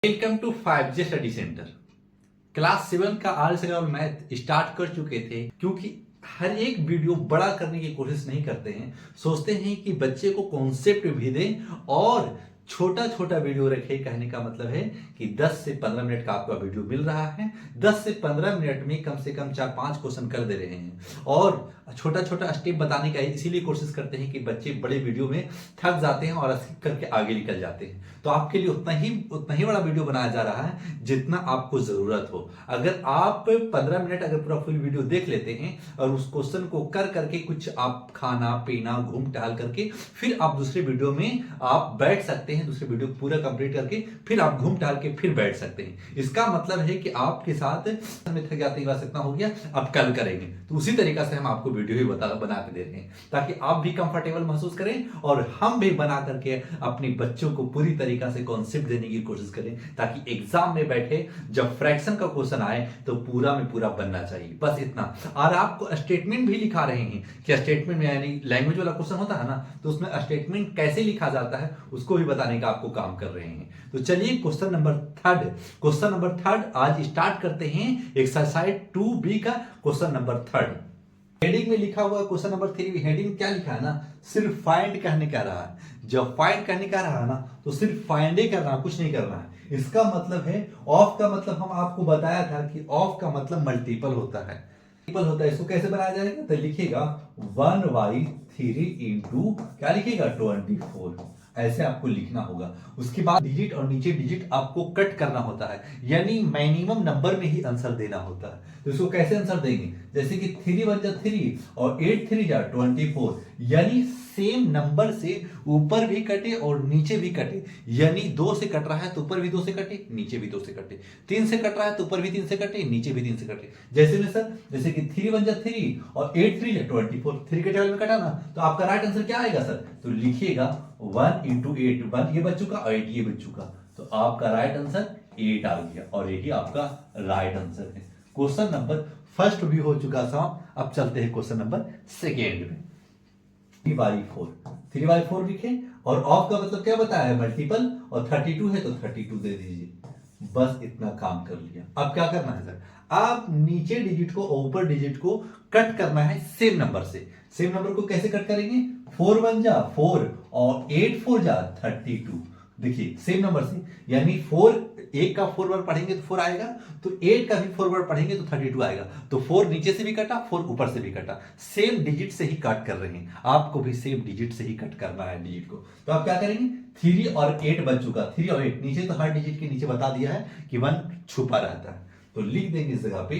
Welcome to 5G study centre. Class 7 का arts और math start कर चुके थे, क्योंकि हर एक वीडियो बड़ा करने की कोशिश नहीं करते हैं। सोचते हैं कि बच्चे को कॉन्सेप्ट भी दें और छोटा छोटा वीडियो रखे। कहने का मतलब है कि 10 से 15 मिनट का आपका वीडियो मिल रहा है, 10 से 15 मिनट में कम से कम 4-5 क्वेश्चन कर दे रहे हैं और छोटा छोटा स्टेप बताने का इसीलिए कोशिश करते हैं कि बच्चे बड़े वीडियो में थक जाते हैं और स्किप करके आगे निकल जाते हैं। तो आपके लिए उतना ही बड़ा वीडियो बनाया जा रहा है जितना आपको जरूरत हो। अगर आप 15 मिनट अगर पूरा फुल वीडियो देख लेते हैं और उस क्वेश्चन को कर करके कुछ आप खाना पीना घूम टहल करके फिर आप दूसरे वीडियो में आप बैठ सकते हैं। दूसरे वीडियो पूरा कंप्लीट करके फिर आप घूम टहल के फिर बैठ सकते हैं। इसका मतलब है कि आपके साथ में थक जाते हैं, बस इतना हो गया, अब कल करेंगे। तो उसी तरीका से हम आपको वीडियो ही बना के दे रहे हैं ताकि आप भी कंफर्टेबल महसूस करें और हम भी बना करके अपने बच्चों को पूरी तरीका से कॉन्सेप्ट देने की कोशिश करें, ताकि एग्जाम में बैठे जब फ्रैक्शन का क्वेश्चन आए तो पूरा में पूरा बनना चाहिए। बस इतना। और आपको स्टेटमेंट भी लिखा रहे हैं कि स्टेटमेंट में यानी लैंग्वेज वाला क्वेश्चन होता है ना, तो उसमें स्टेटमेंट कैसे लिखा जाता है उसको भी बताने का आपको काम कर रहे हैं। तो चलिए क्वेश्चन नंबर थर्ड आज स्टार्ट करते हैं। एक्सरसाइज 2B का क्वेश्चन नंबर 3। हेडिंग में लिखा हुआ क्वेश्चन नंबर 3, हेडिंग क्या लिखा है ना, सिर्फ फाइंड करने का रहा है। जब फाइंड करने का रहा ना तो सिर्फ फाइंड ही करना, कुछ नहीं करना है। इसका मतलब है ऑफ का मतलब हम आपको बताया था कि ऑफ का मतलब मल्टीपल होता है। इसको कैसे बनाया जाएगा, तो लिखिएगा 1/3 इंटू क्या लिखिएगा 24। ऐसे आपको लिखना होगा। उसके बाद डिजिट और नीचे डिजिट आपको कट करना होता है, यानी मिनिमम नंबर में ही आंसर देना होता है। तो इसको कैसे आंसर देंगे, जैसे कि 3 1 जा 3 और 8 3 जा 24, यानी सेम नंबर से ऊपर भी कटे और नीचे भी कटे। यानी 2 से कट रहा है तो ऊपर भी 2 से कटे, नीचे भी 2 से कटे। 3 से कट रहा है तो ऊपर भी 3 से कटे, नीचे भी 3 से कटे। जैसे में सर, जैसे कि 3 1 जा 3 और 8 3 जा 24, 3 के टेबल में कटा ना, तो आपका राइट आंसर क्या आएगा सर, तो लिखिएगा 1 इंटू 8, 1 ये बच चुका और 8 ये बच चुका, तो आपका राइट आंसर 8 आ गया और यही आपका राइट आंसर है। क्वेश्चन नंबर फर्स्ट भी हो चुका समाप्त। अब चलते हैं क्वेश्चन नंबर सेकेंड में। 3/4 लिखे और ऑफ का मतलब क्या बताया है, मल्टीपल, और 32 है तो 32 दे दीजिए। बस इतना काम कर लिया। अब क्या करना है सर, आप नीचे डिजिट को ऊपर डिजिट को कट करना है सेम नंबर से। सेम नंबर को कैसे कट करेंगे, 4 1 जा 4 और 8 4 जा 32। देखिए सेम नंबर से, यानी 4 एक का 4 बार पढ़ेंगे तो 4 आएगा, तो 8 का भी 4 बार पढ़ेंगे तो 32 आएगा। तो 4 नीचे से भी कटा, 4 ऊपर से भी कटा। सेम डिजिट से ही कट कर रहे हैं, आपको भी सेम डिजिट से ही कट करना है डिजिट को। तो आप क्या करेंगे, 3 और 8 बच चुका, 3 और 8 नीचे, तो हर डिजिट के नीचे बता दिया है कि 1 छुपा रहता है। तो लिख देंगे इस जगह पे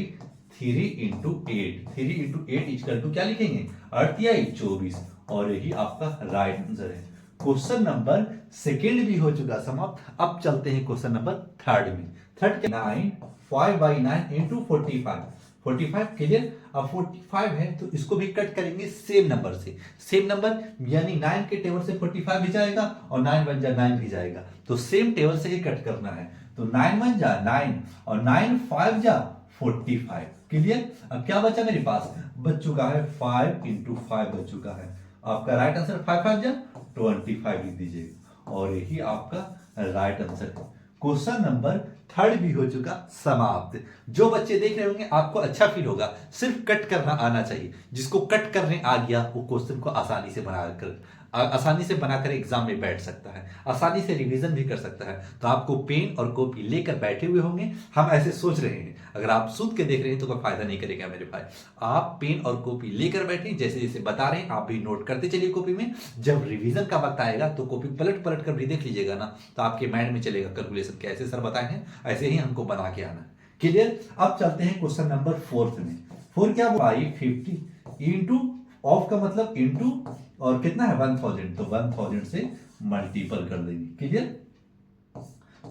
3 इंटू 8, 3 इंटू 8 इक्वल टू क्या लिखेंगे 24, और यही आपका राइट आंसर है। क्वेश्चन नंबर सेकेंड भी हो चुका समाप्त। अब चलते हैं क्वेश्चन नंबर थर्ड में। थर्ड के 9 5/9 इंटू 45 क्लियर। अब 45 है तो इसको भी कट करेंगे सेम नंबर से। सेम नंबर यानी 9 के टेबल से 45 भी जाएगा और 9 1 जा 9 भी जाएगा, तो सेम टेबल से ही कट करना है। तो 9 1 जा 9 और 9 5 जा 45 क्लियर। अब क्या बचा मेरे पास, बच चुका है 5 इंटू 5 बच चुका है। आपका राइट आंसर 5 5 जा 25 लिख दीजिए और यही आपका राइट आंसर है। क्वेश्चन नंबर थर्ड भी हो चुका समाप्त। जो बच्चे देख रहे होंगे आपको अच्छा फील होगा, सिर्फ कट करना आना चाहिए। जिसको कट करने आ गया वो क्वेश्चन को आसानी से बनाकर एग्जाम में बैठ सकता है, आसानी से रिवीजन भी कर सकता है। तो आपको पेन और कॉपी लेकर बैठे हुए होंगे, हम ऐसे सोच रहे हैं। अगर आप सूद के देख रहे हैं तो कोई फायदा नहीं करेगा मेरे भाई। आप पेन और कॉपी लेकर बैठे, जैसे जैसे बता रहे हैं आप भी नोट करते चलिए कॉपी में। जब रिवीजन का वक्त आएगा तो कॉपी पलट पलट कर भी देख लीजिएगा ना, तो आपके माइंड में चलेगा कैलकुलेशन कैसे सर बताए हैं, ऐसे ही हमको बना के आना है। क्लियर। अब चलते हैं क्वेश्चन नंबर 4 में। 4 क्या, 50 इंटू ऑफ का मतलब इंटू और कितना है 1000, तो 1000 से मल्टीपल कर देंगे। क्लियर,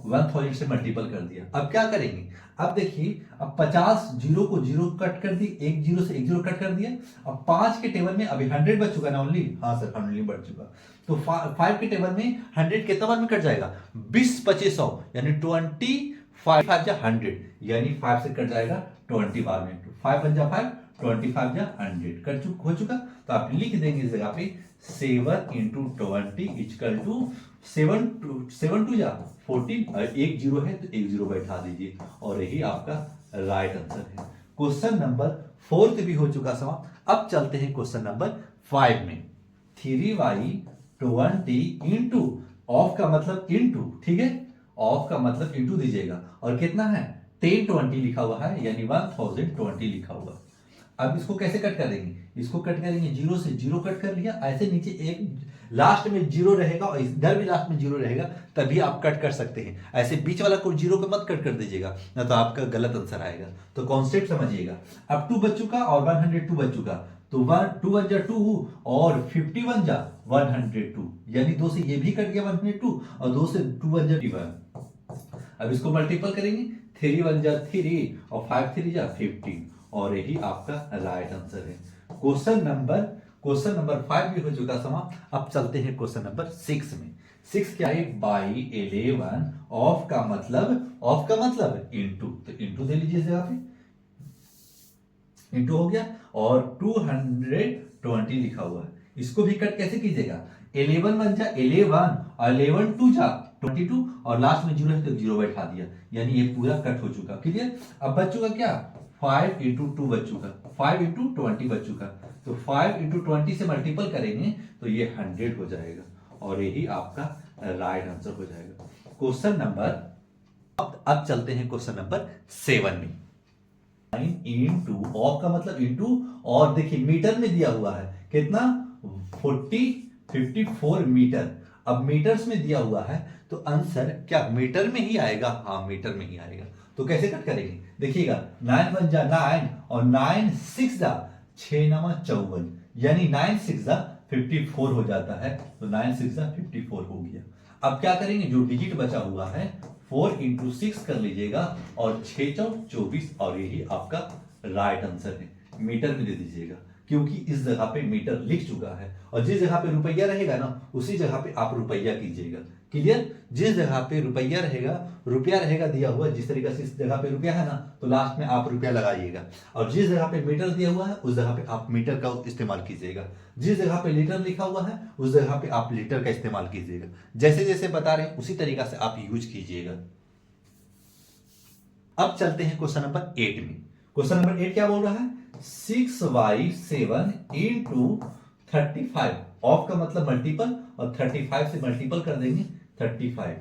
1000 से मल्टीपल कर दिया। अब क्या करेंगे, अब देखिए, अब 50 जीरो को जीरो कट कर दी, एक जीरो से एक जीरो कट कर दिया। अब 5 के टेबल में अभी 100 बच चुका ना ओनली, हाँ सर 100 बच चुका। तो 5 के टेबल में 100 कितना बार में कट जाएगा, 20 25 100, यानी 25 5 जा 100, यानी 5 से कट जाएगा 20 बार में। 5 1 जा 5, 25 जा 100 कट हो चुका। तो आप लिख देंगे इस जगह पे 7 इंटू 20 इक्वल टू 7 टू जा 14, एक जीरो है तो एक जीरो बैठा दीजिए और यही आपका राइट आंसर है। क्वेश्चन नंबर 4 भी हो चुका समाप्त। अब चलते हैं क्वेश्चन नंबर 5 में। 3y20 इंटू, ऑफ का मतलब इंटू, ठीक है, ऑफ का मतलब इंटू दीजिएगा और कितना है 1020 लिखा हुआ है यानी 1020 लिखा हुआ है। अब इसको कैसे कट करेंगे, इसको कट करेंगे जीरो से, जीरो कट कर लिया, ऐसे नीचे एक लास्ट में जीरो रहेगा और इधर भी लास्ट में जीरो रहेगा, तभी आप कट कर सकते हैं। ऐसे बीच वाला को जीरो को मत कट कर दीजिएगा, ना तो आपका गलत आंसर आएगा। तो कॉन्सेप्ट समझिएगा। अब 2 बच चुका और 102 बच चुका, तो 2 1 जा 2 और 51 जा 102, यानी 2 से ये भी कट गया 102 और 2 से 2 1 जा 51। अब इसको मल्टीपल करेंगे, 3 1 जा 3 और 5 3 जा 15 और यही आपका राइट आंसर है। क्वेश्चन नंबर 5 भी हो चुका समाप्त। अब चलते हैं क्वेश्चन नंबर 6 में। 6 क्या है, बाई 11, ऑफ का मतलब इंटू, तो इंटू दे लीजिए इस जगह पे, इंटू हो गया और 220 लिखा हुआ है। इसको भी कट कैसे कीजिएगा, 11 1 जा 11 और 11 2 जा 22 और लास्ट में जीरो है तो जीरो बैठा दिया, यानी ये पूरा कट हो चुका। क्लियर। अब बच चुका क्या, 5 इंटू 2 बच चुका, 5 इंटू 20 बच चुका, तो 5 इंटू 20 से मल्टीपल करेंगे तो ये 100 हो जाएगा और यही आपका राइट आंसर हो जाएगा। क्वेश्चन नंबर, अब चलते हैं क्वेश्चन नंबर 7 में। 9 इंटू, ऑफ का मतलब इंटू, और देखिए मीटर में दिया हुआ है कितना 54 मीटर। अब मीटर्स में दिया हुआ है तो आंसर क्या मीटर में ही आएगा, हाँ मीटर में ही आएगा। तो कैसे कट करेंगे, देखिएगा 9 1 जा 9 और 9 6 जा 6 9 54, यानी 9 6 जा 54 हो जाता है, तो 9 6 जा 54 हो गया। अब क्या करेंगे, जो डिजिट बचा हुआ है 4 इंटू 6 कर लीजिएगा और 6 4 24 और यही आपका राइट आंसर है। मीटर में दे दीजिएगा क्योंकि इस जगह पे मीटर लिख चुका है और जिस जगह पे रुपया रहेगा ना उसी जगह पे आप रुपया कीजिएगा। क्लियर। जिस जगह पे रुपया रहेगा दिया हुआ, जिस तरीके से इस जगह पे रुपया है ना तो लास्ट में आप रुपया लगाइएगा, और जिस जगह पे मीटर दिया हुआ है उस जगह पे आप मीटर का इस्तेमाल कीजिएगा। जिस जगह पे लीटर लिखा हुआ है उस जगह पे आप लीटर का इस्तेमाल कीजिएगा। जैसे जैसे बता रहे हैं उसी तरीका से आप यूज कीजिएगा। अब चलते हैं क्वेश्चन नंबर 8 में। क्वेश्चन नंबर 8 क्या बोल रहा है, 6y7 इंटू 35, ऑफ का मतलब मल्टीपल और 35 से मल्टीपल कर देंगे 35,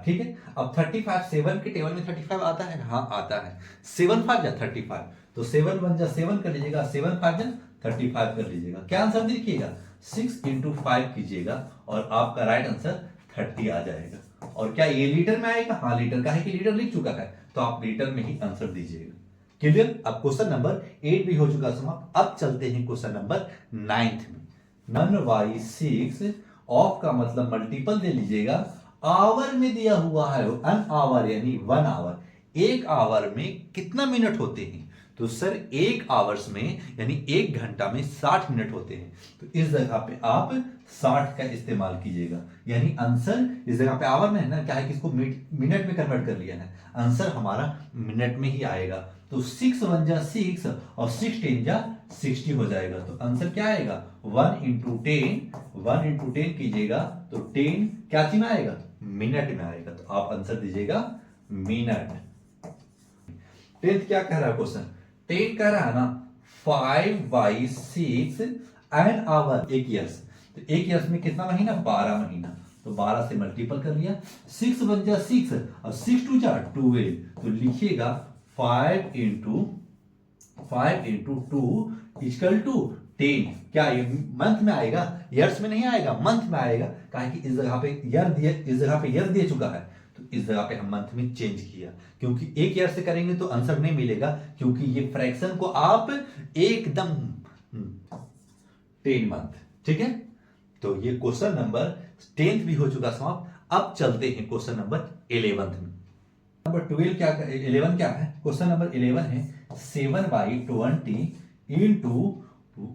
ठीक है। अब 35 7 के टेबल में 35 आता है, हाँ आता है। 7 5 जा 35, तो 7 1 जा 7 कर लीजिएगा, 7 5 जा 35 कर लीजिएगा। क्या आंसर देखिएगा, 6 इंटू 5 कीजिएगा और आपका राइट आंसर 30 आ जाएगा। और क्या ये लीटर में आएगा, हाँ लीटर का है कि लीटर लिख चुका है तो आप लीटर में ही आंसर दीजिएगा। क्लियर। अब क्वेश्चन नंबर 8 भी हो चुका समाप्त। अब चलते हैं क्वेश्चन नंबर 9 में। 9y6, ऑफ का मतलब मल्टीपल दे लीजिएगा, आवर में दिया हुआ है अन आवर यानी 1 आवर। एक आवर में कितना मिनट होते हैं, तो सर एक आवर्स में यानी एक घंटा में 60 मिनट होते हैं, तो इस जगह पे आप 60 का इस्तेमाल कीजिएगा। यानी आंसर इस जगह पे आवर में है ना, क्या है कि इसको मिनट में कन्वर्ट कर लिया है, आंसर हमारा मिनट में ही आएगा। तो 6 1 जा 6 और 6 10 जा 60 हो जाएगा। तो आंसर क्या आएगा, 1 इंटू 10 कीजिएगा तो 10 क्या चीज में आएगा, मिनट में आएगा। तो आप आंसर दीजिएगा मिनट। 10th क्या कह रहा है क्वेश्चन, 10 कह रहा है ना 5/6 एन आवर, एक ईयर्स। तो एक ईयर्स में कितना महीना, 12 महीना। तो 12 से मल्टीपल कर लिया, 6 1 जा 6 और 6 2 जा 12, तो लिखिएगा 5 इंटू 2 इक्वल टू 10। क्या ये मंथ में आएगा, ईयर्स में नहीं आएगा, मंथ में आएगा। कहा कि इस जगह पे ईयर दे चुका है तो इस जगह पे हम मंथ में चेंज किया, क्योंकि एक ईयर से करेंगे तो आंसर नहीं मिलेगा, क्योंकि ये फ्रैक्शन को आप एकदम 10 मंथ, ठीक है। तो ये क्वेश्चन नंबर 10th भी हो चुका समाप्त। अब चलते हैं क्वेश्चन नंबर 11th में। नंबर 12 क्या, 11 क्या है, क्वेश्चन नंबर 11 है 7/20 इंटू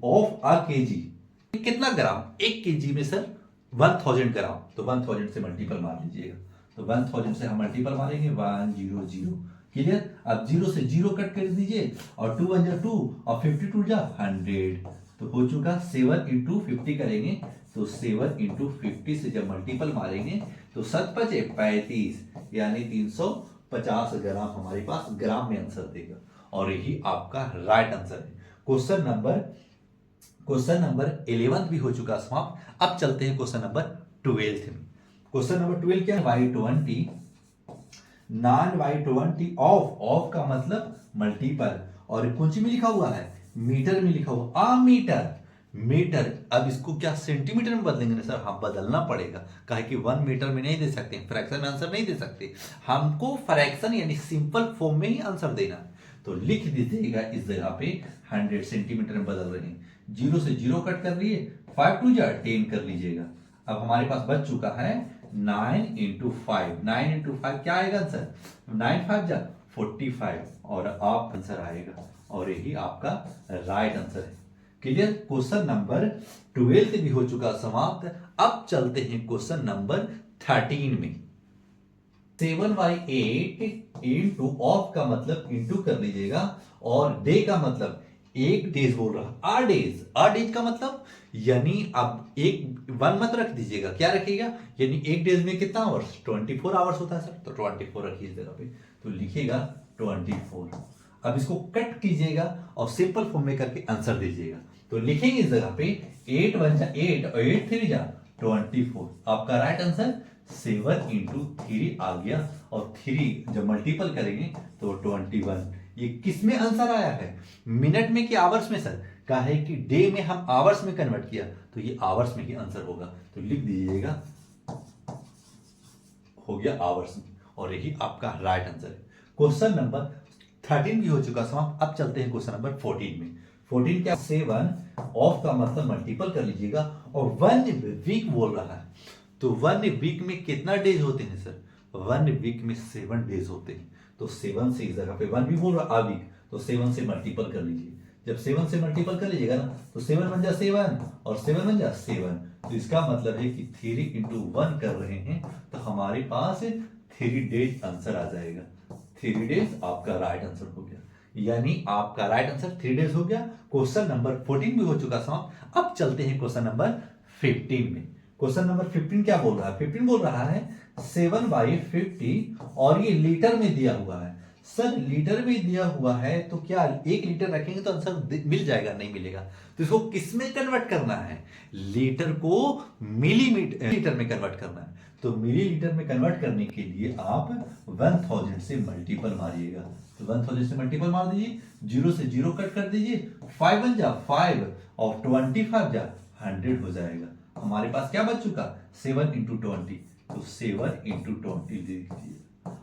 ऑफ अ केजी। कितना ग्राम, 1 केजी में सर 1000 ग्राम, तो 1000 से मल्टीपल मार लीजिएगा। तो 1000 से हम मल्टीपल मारेंगे 100। क्लियर। अब 0 से 0 कट कर दीजिए और 2 1 जा 2 और 52 जा 100, तो हो चुका 7 इंटू 50 करेंगे तो 7 इंटू 50 से जब मल्टीपल मारेंगे तो 7 पचे 35 यानी 350 ग्राम हमारे पास ग्राम में आंसर देगा और यही आपका राइट आंसर है। क्वेश्चन नंबर 11 भी हो चुका समाप्त। अब चलते हैं क्वेश्चन नंबर 12 में। क्वेश्चन नंबर 12 क्या है? y20 नॉन y20 ऑफ का मतलब मल्टीपल और कुछ में लिखा हुआ है मीटर में लिखा हुआ मीटर। अब इसको क्या सेंटीमीटर में बदलेंगे ना सर? हाँ बदलना पड़ेगा, काहे कि 1 मीटर में नहीं दे सकते, फ्रैक्शन में आंसर नहीं दे सकते, हमको फ्रैक्शन यानी सिंपल फॉर्म में ही आंसर देना है। तो लिख दीजिएगा इस जगह पे 100 सेंटीमीटर में बदल रहे हैं, 0 से 0 कट कर लिए, 5 2 जा 10 कर लीजिएगा। अब हमारे पास बच चुका है 9 इंटू 5। 9 इंटू 5 क्या आएगा आंसर? 9 5 जा 45 और आप आंसर आएगा और यही आपका राइट आंसर है। क्लियर? क्वेश्चन नंबर 12 भी हो चुका समाप्त। अब चलते हैं क्वेश्चन नंबर 13 में। 7/8 इंटू ऑफ का मतलब इंटू कर लीजिएगा और डे का मतलब एक डेज बोल रहा, आर डेज का मतलब यानी अब एक 1 मत रख दीजिएगा, क्या रखिएगा? यानी एक डेज में कितना आवर्स? 24 आवर्स होता है सर, तो 24 रखिए इस जगह पे, तो लिखिएगा 24। अब इसको कट कीजिएगा और सिंपल फॉर्म में करके आंसर दीजिएगा। तो लिखेंगे इस जगह पे 8 1 जा 8 और 8 3 जा 24। आपका राइट आंसर 7 इंटू 3 आ गया और 3 जब मल्टीपल करेंगे तो 21। ये किस में आंसर आया है? मिनट में कि आवर्स में सर? कहा है कि डे में हम आवर्स में कन्वर्ट किया तो ये आवर्स में ही आंसर होगा, तो लिख दीजिएगा हो गया आवर्स में और यही आपका राइट आंसर है। क्वेश्चन नंबर 13 भी हो चुका समाप्त। अब चलते हैं क्वेश्चन नंबर 14 में। 14 क्या? 7 ऑफ का मतलब मल्टीपल कर लीजिएगा और 1 वीक बोल रहा है, तो 1 वीक में कितना डेज होते हैं सर? 1 वीक में 7 डेज होते हैं, तो 7 से इस जगह पे 1 भी बोल रहा है वीक, तो 7 से मल्टीपल कर लीजिए। जब 7 से मल्टीपल कर लीजिएगा ना तो 7 बन जा 7 और 7 बन जा 7, तो इसका मतलब है कि 3 इंटू 1 कर रहे हैं तो हमारे पास 3 डेज आंसर आ जाएगा। 3 डेज आपका राइट आंसर हो गया, यानी आपका राइट आंसर 3 डेज हो गया। क्वेश्चन नंबर 14 भी हो चुका समाप्त। अब चलते हैं क्वेश्चन नंबर 15 में। क्वेश्चन नंबर 15 क्या बोल रहा है? 15 बोल रहा है 7/50 और ये लीटर में दिया हुआ है। सर लीटर में दिया हुआ है तो क्या 1 लीटर रखेंगे तो आंसर मिल जाएगा? नहीं मिलेगा, तो इसको किस में कन्वर्ट करना है? लीटर को लीटर में कन्वर्ट करना है, तो मिलीलीटर में कन्वर्ट करने के लिए आप 1000 से मल्टीपल मारिएगा, तो 1000 से मल्टीपल मार दीजिए, 0 से 0 कट कर दीजिए, 5 1 जा 5 और 25 जा 100 हो जाएगा। हमारे पास क्या बच चुका? 7 इंटू 20, तो 7 इंटू 20 दीजिए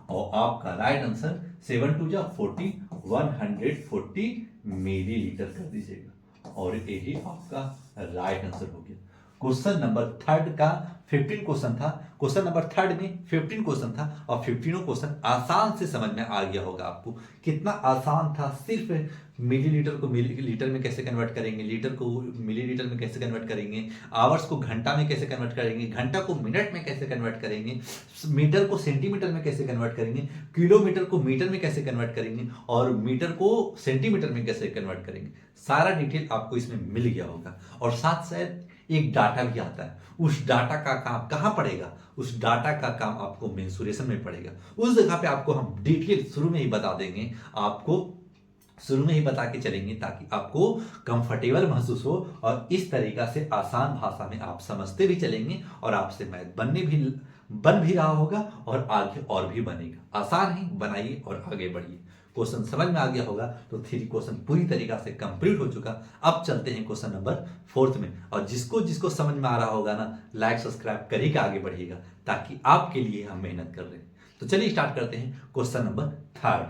और आपका राइट आंसर 7 2 जा 40 140 मिलीलीटर कर दीजिएगा और यही आपका राइट आंसर हो गया। क्वेश्चन नंबर 3 का 15 क्वेश्चन था। क्वेश्चन नंबर 3 में 15 क्वेश्चन था और 15 क्वेश्चन आसान से समझ में आ गया होगा आपको। कितना आसान था, सिर्फ मिलीलीटर को मिलीलीटर में कैसे कन्वर्ट करेंगे, लीटर को मिलीलीटर में कैसे कन्वर्ट करेंगे, आवर्स को घंटा में कैसे कन्वर्ट करेंगे, घंटा को मिनट में कैसे कन्वर्ट करेंगे, मीटर को सेंटीमीटर में कैसे कन्वर्ट करेंगे, किलोमीटर को मीटर में कैसे कन्वर्ट करेंगे और मीटर को सेंटीमीटर में कैसे कन्वर्ट करेंगे, सारा डिटेल आपको इसमें मिल गया होगा। और साथ साथ एक डाटा भी आता है, उस डाटा का काम कहाँ पड़ेगा? उस डाटा का काम आपको मेंसुरेशन में पड़ेगा। उस जगह पे आपको हम डिटेल शुरू में ही बता देंगे, आपको शुरू में ही बता के चलेंगे ताकि आपको कंफर्टेबल महसूस हो और इस तरीका से आसान भाषा में आप समझते भी चलेंगे और आपसे मैथ बन भी रहा होगा और आगे और भी बनेगा। आसान ही बनाइए और आगे बढ़िए। क्वेश्चन समझ में आ गया होगा तो 3 क्वेश्चन पूरी तरीका से कंप्लीट हो चुका। अब चलते हैं क्वेश्चन नंबर 4 में और जिसको समझ में आ रहा होगा ना, लाइक सब्सक्राइब करिएगा, आगे बढ़िएगा ताकि आपके लिए हम मेहनत कर रहे हैं। तो चलिए स्टार्ट करते हैं क्वेश्चन नंबर 3।